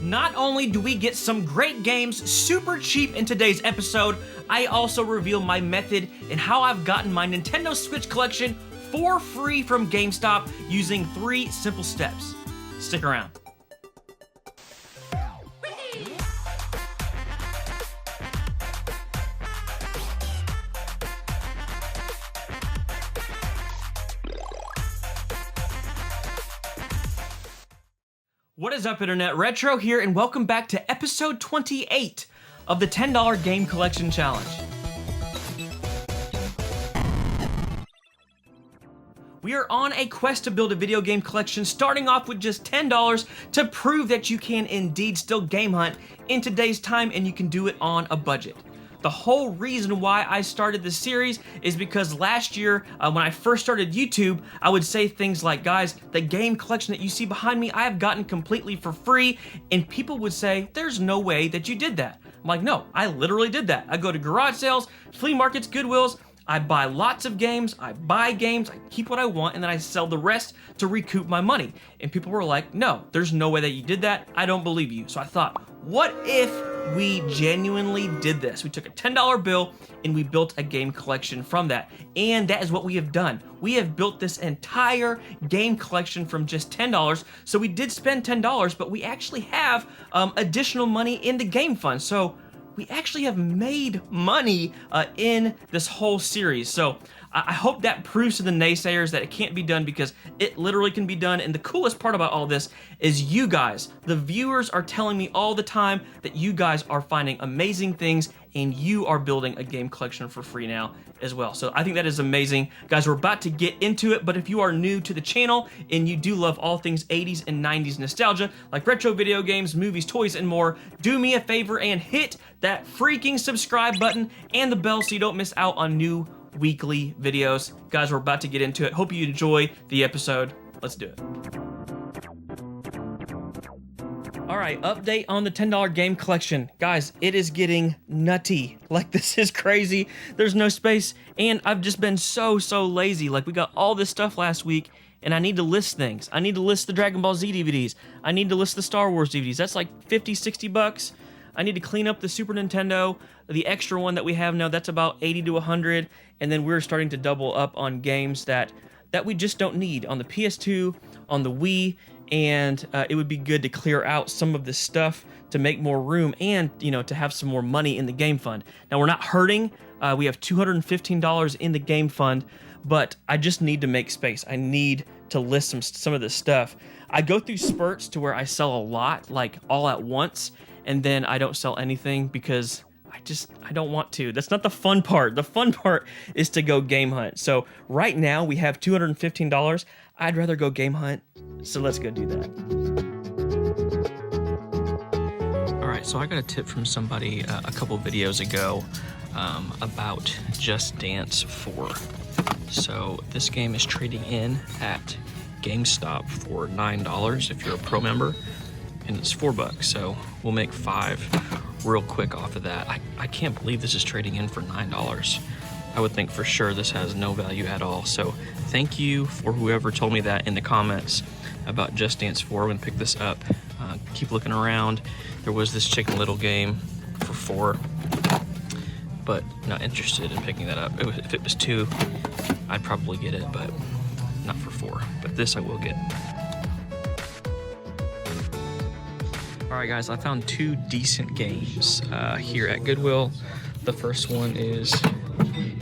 Not only do we get some great games super cheap in today's episode, I also reveal my method and how I've gotten my Nintendo Switch collection for free from GameStop using 3 simple steps. Stick around. What is up, Internet? Retro here, and welcome back to episode 28 of the $10 Game Collection Challenge. We are on a quest to build a video game collection, starting off with just $10 to prove that you can indeed still game hunt in today's time, and you can do it on a budget. The whole reason why I started this series is because last year, when I first started YouTube, I would say things like, guys, the game collection that you see behind me, I have gotten completely for free, and people would say, there's no way that you did that. I'm like, no, I literally did that. I go to garage sales, flea markets, Goodwills, I buy lots of games, I buy games, I keep what I want, and then I sell the rest to recoup my money. And people were like, no, there's no way that you did that. I don't believe you. So I thought, what if we genuinely did this? We took a $10 bill and we built a game collection from that. And that is what we have done. We have built this entire game collection from just $10. So we did spend $10, but we actually have additional money in the game fund. So we actually have made money in this whole series. So I hope that proves to the naysayers that it can't be done, because it literally can be done. And the coolest part about all this is you guys, the viewers, are telling me all the time that you guys are finding amazing things and you are building a game collection for free now as well. So I think that is amazing. Guys, we're about to get into it, but if you are new to the channel and you do love all things 80s and 90s nostalgia, like retro video games, movies, toys, and more, do me a favor and hit that freaking subscribe button and the bell so you don't miss out on new weekly videos. Guys, we're about to get into it. Hope you enjoy the episode. Let's do it. All right, update on the $10 game collection. Guys, it is getting nutty. Like, this is crazy. There's no space, and I've just been so lazy. Like, we got all this stuff last week, and I need to list things. I need to list the Dragon Ball Z DVDs. I need to list the Star Wars DVDs. That's like 50, 60 bucks. I need to clean up the Super Nintendo. The extra one that we have now, that's about 80 to 100. And then we're starting to double up on games that we just don't need on the PS2, on the Wii, and it would be good to clear out some of this stuff to make more room and, you know, to have some more money in the game fund. Now, we're not hurting. We have $215 in the game fund, but I just need to make space. I need to list some of this stuff. I go through spurts to where I sell a lot, like all at once, and then I don't sell anything because I don't want to. That's not the fun part. The fun part is to go game hunt. So right now we have $215. I'd rather go game hunt. So let's go do that. All right, so I got a tip from somebody a couple videos ago about Just Dance 4. So this game is trading in at GameStop for $9 if you're a pro member, and it's $4, so we'll make $5 real quick off of that. I can't believe this is trading in for $9. I would think for sure this has no value at all. So thank you for whoever told me that in the comments about Just Dance 4. I'm gonna pick this up. Keep looking around. There was this Chicken Little game for $4, but not interested in picking that up. If it was $2, I'd probably get it, but not for $4. But this I will get. All right, guys, I found 2 decent games here at Goodwill. The first one is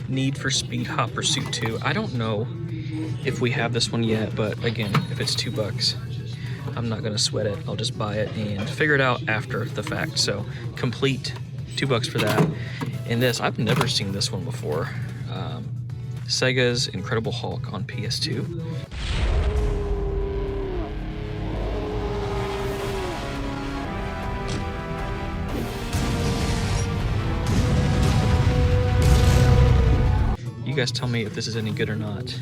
Need for Speed Hot Pursuit 2. I don't know if we have this one yet, but again, if it's $2, I'm not gonna sweat it. I'll just buy it and figure it out after the fact. So complete, $2 for that. And this, I've never seen this one before. Sega's Incredible Hulk on PS2. You guys tell me if this is any good or not,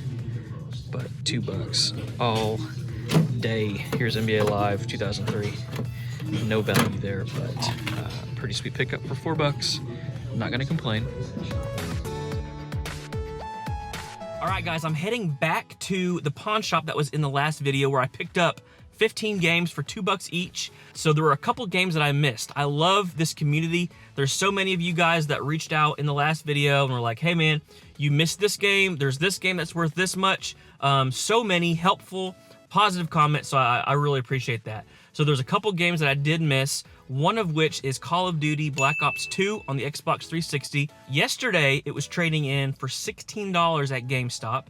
but $2 all day. Here's NBA Live 2003. No value there, but pretty sweet pickup for $4. I'm not gonna complain. All right, guys, I'm heading back to the pawn shop that was in the last video where I picked up 15 games for $2 each. So there were a couple games that I missed. I love this community. There's so many of you guys that reached out in the last video and were like, hey man, you missed this game. There's this game that's worth this much. So many helpful, positive comments. So I really appreciate that. So there's a couple games that I did miss. One of which is Call of Duty Black Ops 2 on the Xbox 360. Yesterday, it was trading in for $16 at GameStop.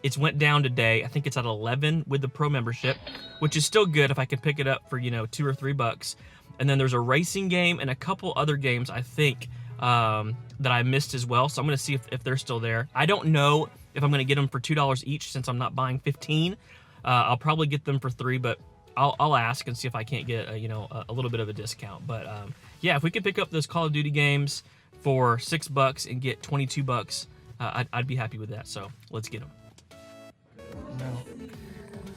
It's went down today. I think it's at 11 with the pro membership, which is still good if I can pick it up for, you know, $2 or $3. And then there's a racing game and a couple other games, I think, that I missed as well. So I'm going to see if they're still there. I don't know if I'm going to get them for $2 each since I'm not buying 15. I'll probably get them for $3, but I'll ask and see if I can't get a little bit of a discount. But yeah, if we could pick up those Call of Duty games for $6 and get $22, I'd be happy with that. So let's get them.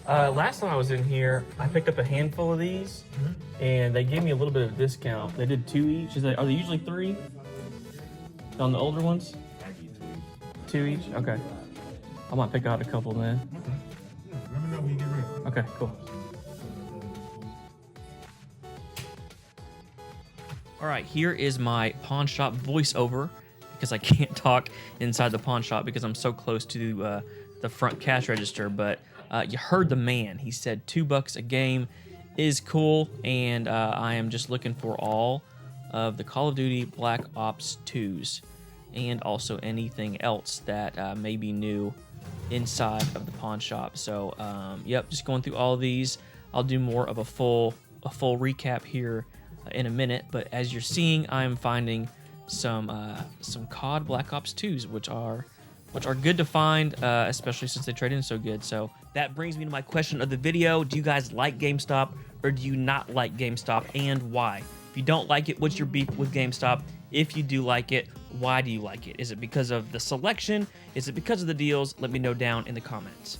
No. Last time I was in here, I picked up a handful of these, and they gave me a little bit of a discount. They did 2 each. Are they usually 3 on the older ones? 2 each. Okay. I might pick out a couple then. Okay. Let me know when you get ready. Okay. Cool. All right, here is my pawn shop voiceover because I can't talk inside the pawn shop because I'm so close to the front cash register. But you heard the man. He said $2 a game is cool, and I am just looking for all of the Call of Duty Black Ops 2s and also anything else that may be new inside of the pawn shop. So, yep, just going through all of these. I'll do more of a full recap here in a minute, but as you're seeing, I'm finding some COD Black Ops 2s, which are good to find, especially since they trade in so good. So that brings me to my question of the video: do you guys like GameStop or do you not like GameStop, and why? If you don't like it, what's your beef with GameStop? If you do like it, why do you like it? Is it because of the selection? Is it because of the deals? Let me know down in the comments.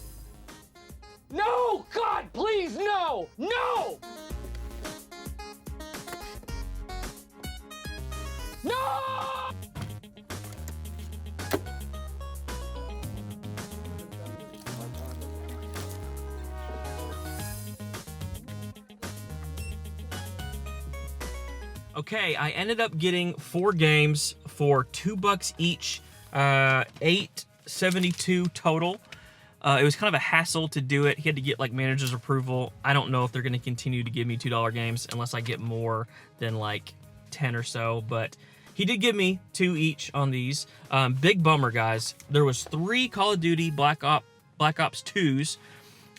No! God, please, no! No! No! Okay, I ended up getting 4 games for $2 each, $8.72 total. It was kind of a hassle to do it. He had to get like manager's approval. I don't know if they're going to continue to give me $2 games unless I get more than like 10 or so, but he did give me 2 each on these. Big bummer, guys. There was 3 Call of Duty Black Ops 2s,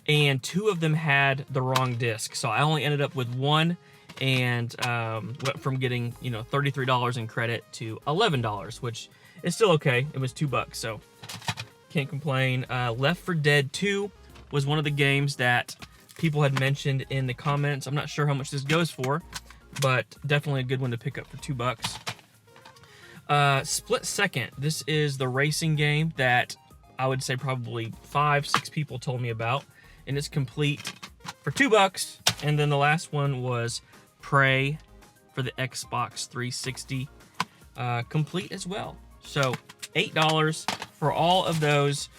and 2 of them had the wrong disc. So I only ended up with 1, and went from getting, you know, $33 in credit to $11, which is still okay. It was $2, so can't complain. Left 4 Dead 2 was one of the games that people had mentioned in the comments. I'm not sure how much this goes for, but definitely a good one to pick up for $2. Split Second. This is the racing game that I would say probably 5-6 people told me about, and it's complete for $2. And then the last one was Prey for the Xbox 360, complete as well. So $8 for all of those,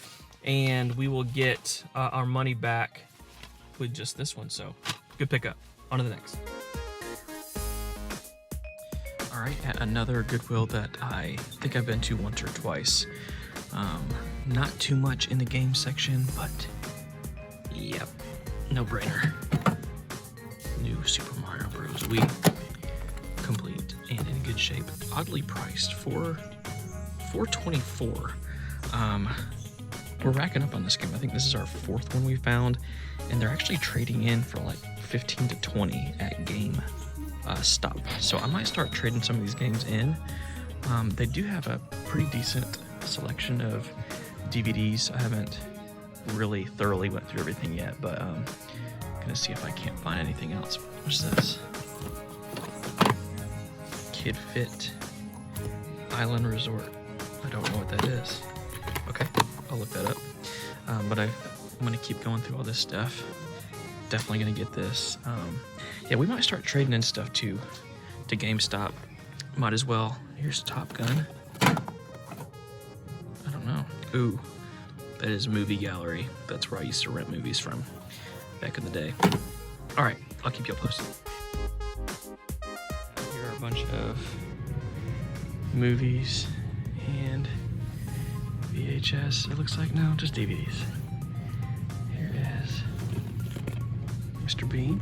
and we will get our money back with just this one. So good pickup. On to the next. All right, another Goodwill that I think I've been to once or twice. Not too much in the game section, but yep, no brainer. New Super Mario Bros. Wii, complete and in good shape. Oddly priced for $4.24. We're racking up on this game. I think this is our 4th one we found, and they're actually trading in for like 15 to 20 at GameStop. So I might start trading some of these games in. They do have a pretty decent selection of DVDs. I haven't really thoroughly went through everything yet, but gonna see if I can't find anything else. What's this? Kid Fit Island Resort. I don't know what that is. Okay, I'll look that up. But I'm gonna keep going through all this stuff. Definitely gonna get this. Yeah, we might start trading in stuff to GameStop. Might as well. Here's Top Gun. I don't know. Ooh, that is Movie Gallery. That's where I used to rent movies from. back in the day. All right, I'll keep you posted. Here are a bunch of movies and VHS. It looks like no, just DVDs. Here is Mr. Bean.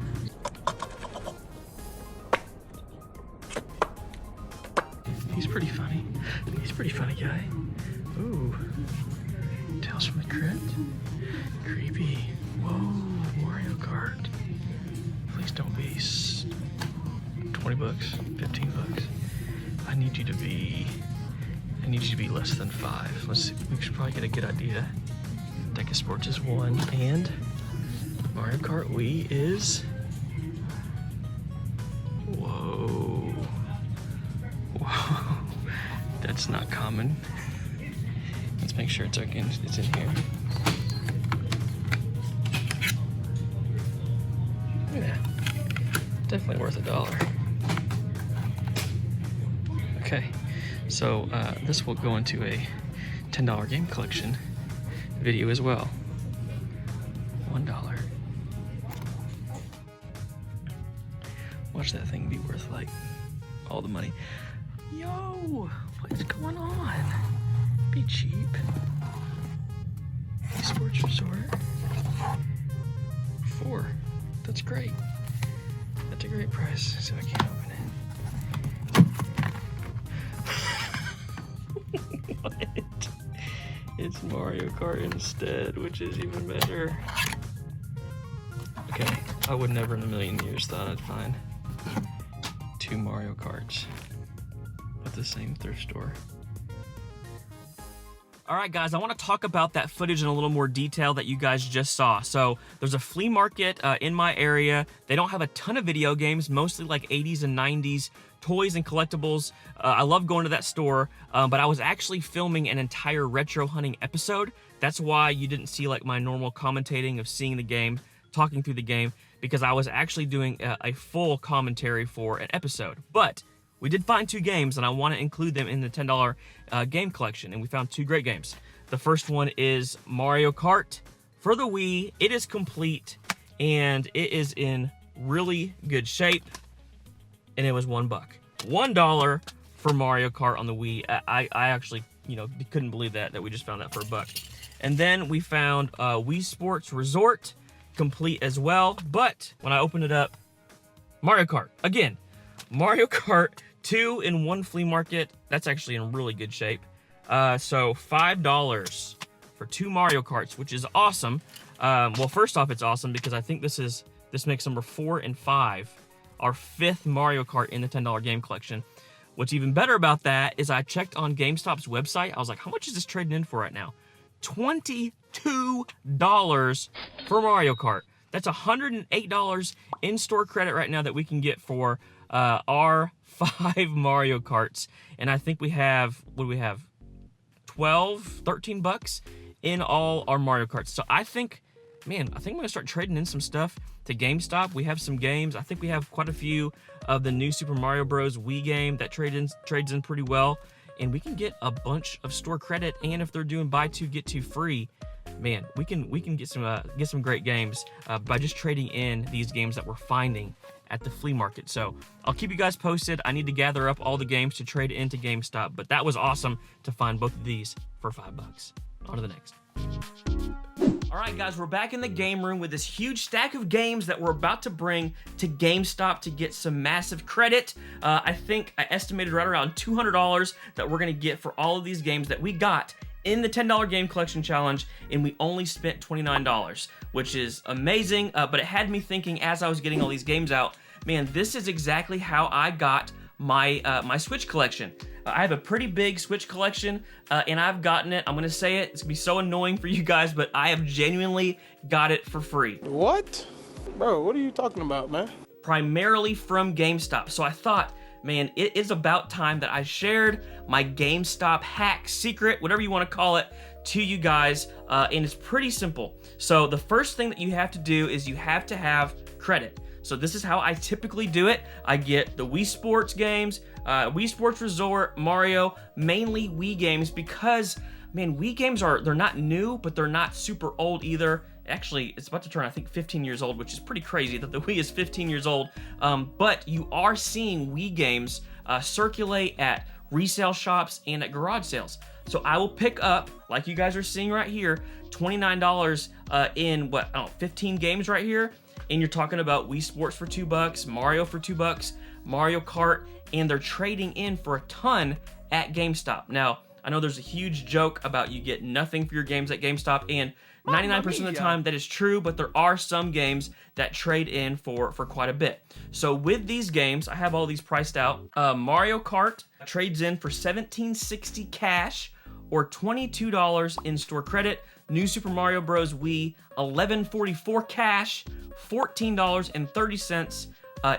He's pretty funny. He's a pretty funny guy. Ooh, Tales from the Crypt. Creepy. Whoa, Mario Kart. Please don't be 20 bucks, 15 bucks. I need you to be less than 5. Let's see, we should probably get a good idea. Deca Sports is 1, and Mario Kart Wii is, whoa, that's not common. Let's make sure it's in here. Yeah, definitely worth $1. Okay, so this will go into a $10 game collection video as well. $1. Watch that thing be worth like all the money. Yo, what is going on? Be cheap. Sports Resort. 4. That's great. That's a great price. So I can't open it. What? It's Mario Kart instead, which is even better. Okay, I would never in a million years thought I'd find 2 Mario Karts at the same thrift store. All right, guys, I want to talk about that footage in a little more detail that you guys just saw. So there's a flea market in my area. They don't have a ton of video games, mostly like 80s and 90s toys and collectibles. I love going to that store, but I was actually filming an entire retro hunting episode. That's why you didn't see like my normal commentating of seeing the game, talking through the game, because I was actually doing a full commentary for an episode. But we did find 2 games, and I want to include them in the $10 game collection, and we found 2 great games. The first one is Mario Kart for the Wii. It is complete, and it is in really good shape, and it was $1. $1 for Mario Kart on the Wii. I actually, couldn't believe that we just found that for $1. And then we found Wii Sports Resort, complete as well, but when I opened it up, Mario Kart. Again, Mario Kart 2 in 1 flea market. That's actually in really good shape. So $5 for 2 Mario Karts, which is awesome. Well, first off, it's awesome because I think this makes number 4 and 5, our 5th Mario Kart in the $10 game collection. What's even better about that is I checked on GameStop's website. I was like, how much is this trading in for right now? $22 for Mario Kart. That's $108 in-store credit right now that we can get for our 5 Mario Karts. And I think we have, what do we have? 12, 13 bucks in all our Mario Karts. So I think, man, I'm gonna start trading in some stuff to GameStop. We have some games. I think we have quite a few of the new Super Mario Bros. Wii game that trades in pretty well. And we can get a bunch of store credit, and if they're doing buy 2 get 2 free, man, we can get some great games by just trading in these games that we're finding at the flea market. So I'll keep you guys posted. I need to gather up all the games to trade into GameStop, but that was awesome to find both of these for $5. On to the next. All right, guys, we're back in the game room with this huge stack of games that we're about to bring to GameStop to get some massive credit. I think I estimated right around $200 that we're gonna get for all of these games that we got in the $10 game collection challenge, and we only spent $29, which is amazing, but it had me thinking as I was getting all these games out, man, this is exactly how I got my my Switch collection. I have a pretty big Switch collection, and I've gotten it, I'm gonna say it, it's gonna be so annoying for you guys, but I have genuinely got it for free. What? Bro, what are you talking about, man? Primarily from GameStop. So I thought, man, it is about time that I shared my GameStop hack, secret, whatever you want to call it, to you guys, and it's pretty simple. So the first thing that you have to do is you have to have credit. So this is how I typically do it. I get the Wii Sports games, Wii Sports Resort, Mario, mainly Wii games, because, man, Wii games they're not new, but they're not super old either. Actually, it's about to turn, I think, 15 years old, which is pretty crazy that the Wii is 15 years old. But you are seeing Wii games circulate at resale shops and at garage sales. So I will pick up, like you guys are seeing right here, $29 in, what, I don't know, 15 games right here. And you're talking about Wii Sports for $2, Mario for $2, Mario Kart, and they're trading in for a ton at GameStop. Now, I know there's a huge joke about you get nothing for your games at GameStop, and 99% of the time that is true, but there are some games that trade in for quite a bit. So with these games, I have all these priced out. Mario Kart trades in for $17.60 cash or $22 in-store credit. New Super Mario Bros. Wii, $11.44 cash, $14.30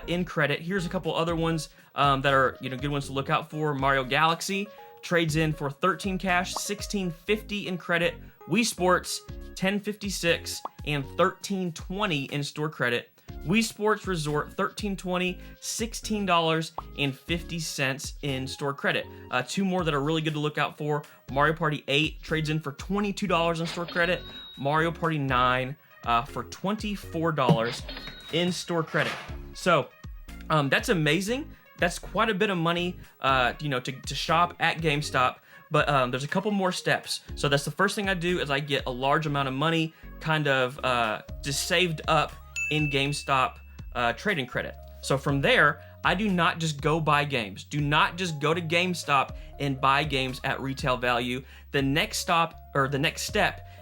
in credit. Here's a couple other ones that are good ones to look out for. Mario Galaxy trades in for $13 cash, $16.50 in credit. Wii Sports, $10.56 and $13.20 in store credit. Wii Sports Resort, $13.20, $16.50 in store credit. Two more that are really good to look out for. Mario Party 8 trades in for $22 in store credit. Mario Party 9 for $24 in store credit. So that's amazing. That's quite a bit of money, to shop at GameStop. But there's a couple more steps. So that's the first thing I do is I get a large amount of money kind of just saved up in GameStop trading credit. So from there, I do not just go buy games. Do not just go to GameStop and buy games at retail value. The next step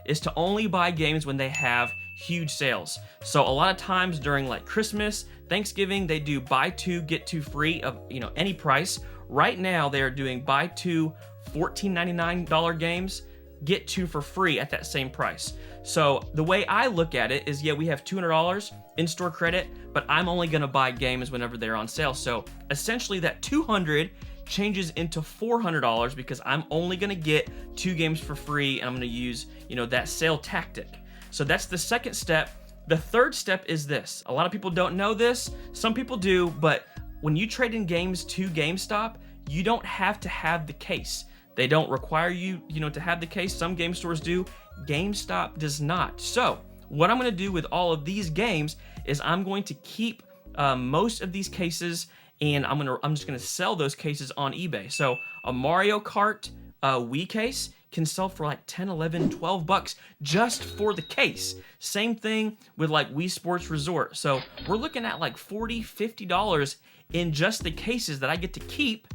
is to only buy games when they have huge sales. So a lot of times during like Christmas, Thanksgiving, they do buy two, get two free of any price. Right now, they are doing buy two $14.99 games, get two for free at that same price. So the way I look at it is, yeah, we have $200 in-store credit, but I'm only gonna buy games whenever they're on sale. So essentially that $200 changes into $400 because I'm only gonna get two games for free, and I'm gonna use, that sale tactic. So that's the second step. The third step is this. A lot of people don't know this. Some people do, but when you trade in games to GameStop, you don't have to have the case. They don't require you, to have the case. Some game stores do. GameStop does not. So what I'm going to do with all of these games is I'm going to keep most of these cases, and I'm just going to sell those cases on eBay. So a Mario Kart Wii case can sell for like 10, 11, 12 bucks just for the case. Same thing with like Wii Sports Resort. So we're looking at like $40, $50 in just the cases that I get to keep,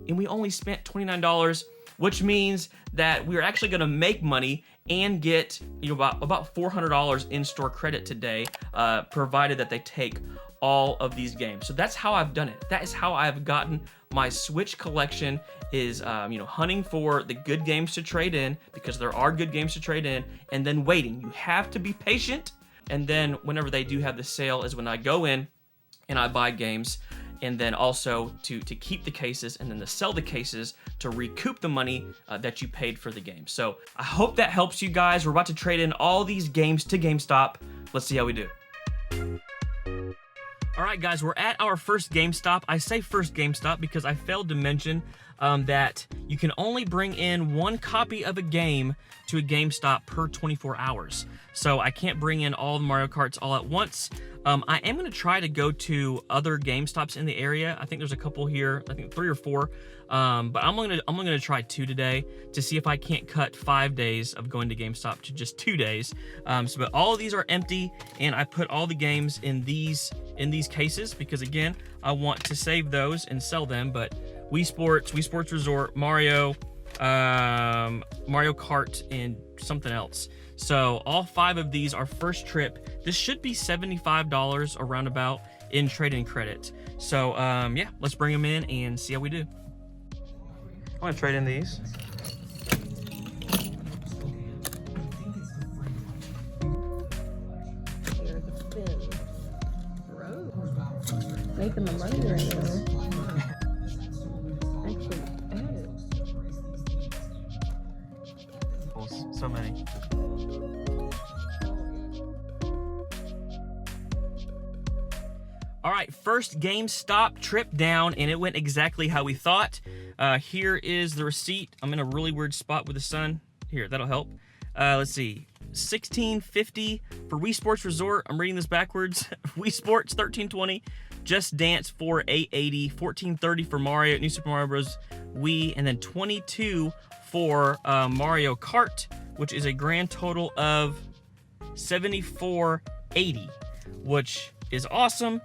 and we only spent $29, which means that we're actually gonna make money and get about $400 in store credit today, provided that they take all of these games. So that's how I've done it. That is how I've gotten my Switch collection, is hunting for the good games to trade in, because there are good games to trade in, and then waiting. You have to be patient, and then whenever they do have the sale is when I go in and I buy games, and then also to keep the cases, and then to sell the cases to recoup the money that you paid for the game. So I hope that helps you guys. We're about to trade in all these games to GameStop. Let's see how we do. All right, guys, we're at our first GameStop. I say first GameStop because I failed to mention that you can only bring in one copy of a game to a GameStop per 24 hours. So I can't bring in all the Mario Karts all at once. I am going to try to go to other GameStops in the area. I think there's a couple here, I think 3 or 4. But I'm only gonna try 2 today to see if I can't cut 5 days of going to GameStop to just 2 days. But all of these are empty, and I put all the games in these cases because, again, I want to save those and sell them. But Wii Sports Resort, Mario Kart, and something else. So all 5 of these are first trip. This should be $75 or roundabout in trade-in credit. So yeah, let's bring them in and see how we do. I'm gonna trade in these. Making the money right now. Actually, So many. All right, first GameStop trip down, and it went exactly how we thought. Here is the receipt. I'm in a really weird spot with the sun. Here, that'll help. Let's see. $16.50 for Wii Sports Resort. I'm reading this backwards. Wii Sports $13.20. Just Dance for $8.80. $14.30 for Mario, New Super Mario Bros. Wii, and then $22 for Mario Kart, which is a grand total of $74.80, which is awesome.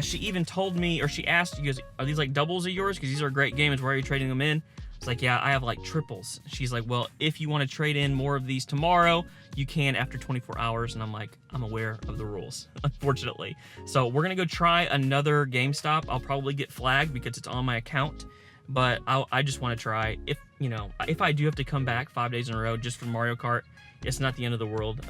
She even told me, or she asked, you guys, are these like doubles of yours? Because these are great games. Why are you trading them in? It's like, yeah, I have like triples. She's like, well, if you want to trade in more of these tomorrow, you can after 24 hours. And I'm like, I'm aware of the rules, unfortunately. So we're going to go try another GameStop. I'll probably get flagged because it's on my account. But I just want to try. If, you know, if I do have to come back 5 days in a row just for Mario Kart, it's not the end of the world.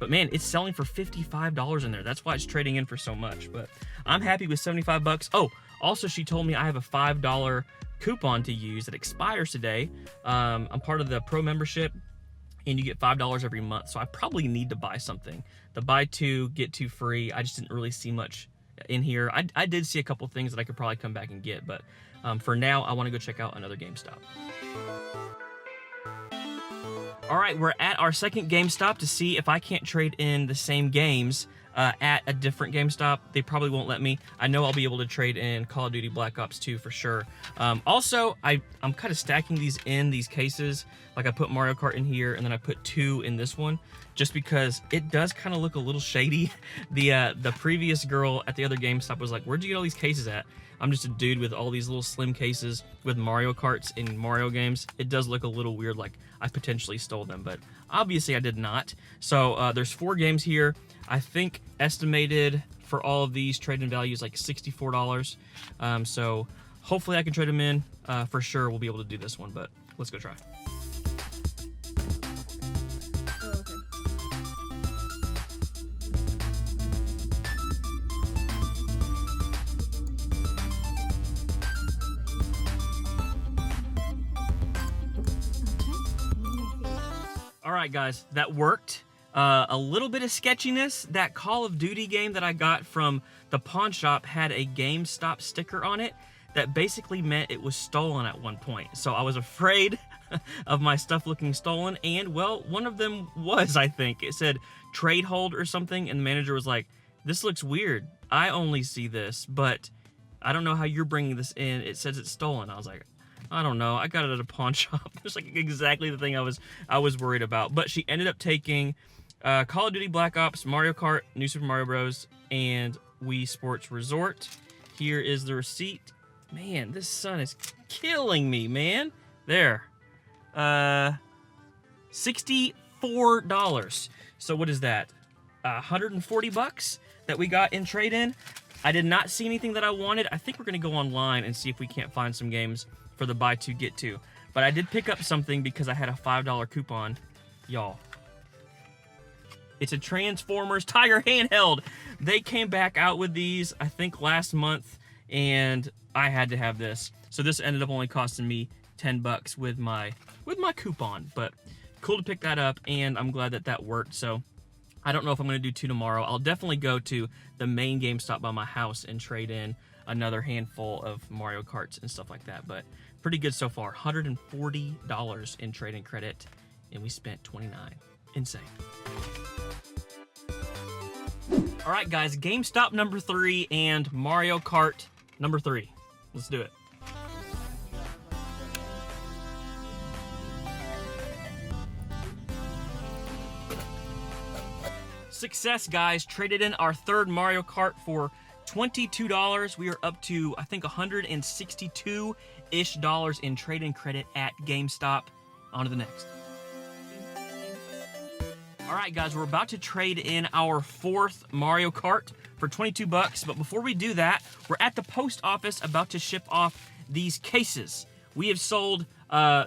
But man, it's selling for $55 in there. That's why it's trading in for so much. But I'm happy with 75 bucks. Oh, also she told me I have a $5 coupon to use that expires today. I'm part of the pro membership and you get $5 every month. So I probably need to buy something. The buy two, get two free. I just didn't really see much in here. I did see a couple things that I could probably come back and get, but for now, I want to go check out another GameStop. All right, we're at our second GameStop to see if I can't trade in the same games at a different GameStop. They probably won't let me. I know I'll be able to trade in Call of Duty Black Ops 2 for sure. Also, I'm kind of stacking these in these cases. Like I put Mario Kart in here, and then I put 2 in this one, just because it does kind of look a little shady. The previous girl at the other GameStop was like, where'd you get all these cases at? I'm just a dude with all these little slim cases with Mario Karts and Mario games. It does look a little weird, like I potentially stole them, but obviously I did not. So there's 4 games here. I think estimated for all of these trade-in values like $64. So hopefully I can trade them in. For sure we'll be able to do this one, but let's go try. All right, guys, that worked. A little bit of sketchiness. That Call of Duty game that I got from the pawn shop had a GameStop sticker on it that basically meant it was stolen at one point. So I was afraid of my stuff looking stolen, and well, one of them was, I think. It said trade hold or something, and the manager was like, this looks weird. I only see this, but I don't know how you're bringing this in. It says it's stolen. I was like, I don't know. I got it at a pawn shop. It's like exactly the thing I was worried about. But she ended up taking Call of Duty Black Ops, Mario Kart, New Super Mario Bros, and Wii Sports Resort. Here is the receipt. Man, this sun is killing me, man. There. $64. So what is that? 140 bucks that we got in trade-in. I did not see anything that I wanted. I think we're going to go online and see if we can't find some games for the buy two, get two. But I did pick up something because I had a $5 coupon. Y'all. It's a Transformers Tiger handheld. They came back out with these, I think, last month, and I had to have this. So this ended up only costing me 10 bucks with my coupon. But cool to pick that up, and I'm glad that that worked. So I don't know if I'm going to do 2 tomorrow. I'll definitely go to the main GameStop by my house and trade in another handful of Mario Karts and stuff like that. But pretty good so far. $140 in trade-in credit, and we spent $29. Insane. All right, guys, GameStop number 3 and Mario Kart number 3. Let's do it. Success, guys. Traded in our third Mario Kart for $22. We are up to, I think, $162-ish in trade-in credit at GameStop. On to the next. All right, guys, we're about to trade in our 4th Mario Kart for 22 bucks. But before we do that, we're at the post office about to ship off these cases. We have sold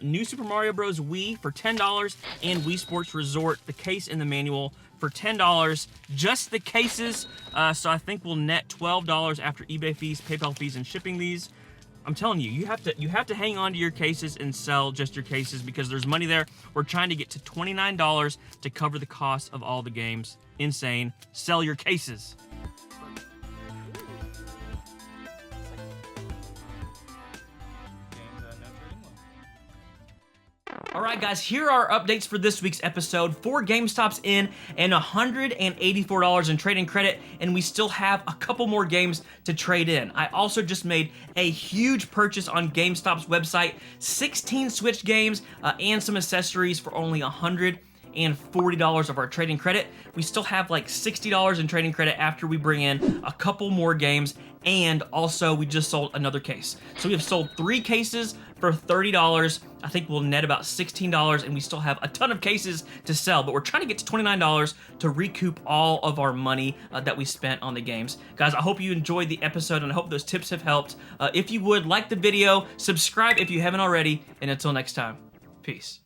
New Super Mario Bros. Wii for $10 and Wii Sports Resort, the case and the manual, for $10. Just the cases, so I think we'll net $12 after eBay fees, PayPal fees, and shipping these. I'm telling you, you have to hang on to your cases and sell just your cases because there's money there. We're trying to get to $29 to cover the cost of all the games. Insane. Sell your cases. All right, guys, here are our updates for this week's episode. 4 GameStops in and $184 in trade-in credit, and we still have a couple more games to trade in. I also just made a huge purchase on GameStop's website, 16 Switch games and some accessories for only $140 of our trading credit. We still have like $60 in trading credit after we bring in a couple more games, and also we just sold another case. So we have sold 3 cases for $30. I think we'll net about $16, and we still have a ton of cases to sell, but we're trying to get to $29 to recoup all of our money that we spent on the games. Guys, I hope you enjoyed the episode, and I hope those tips have helped. If you would, like the video, subscribe if you haven't already, and until next time, peace.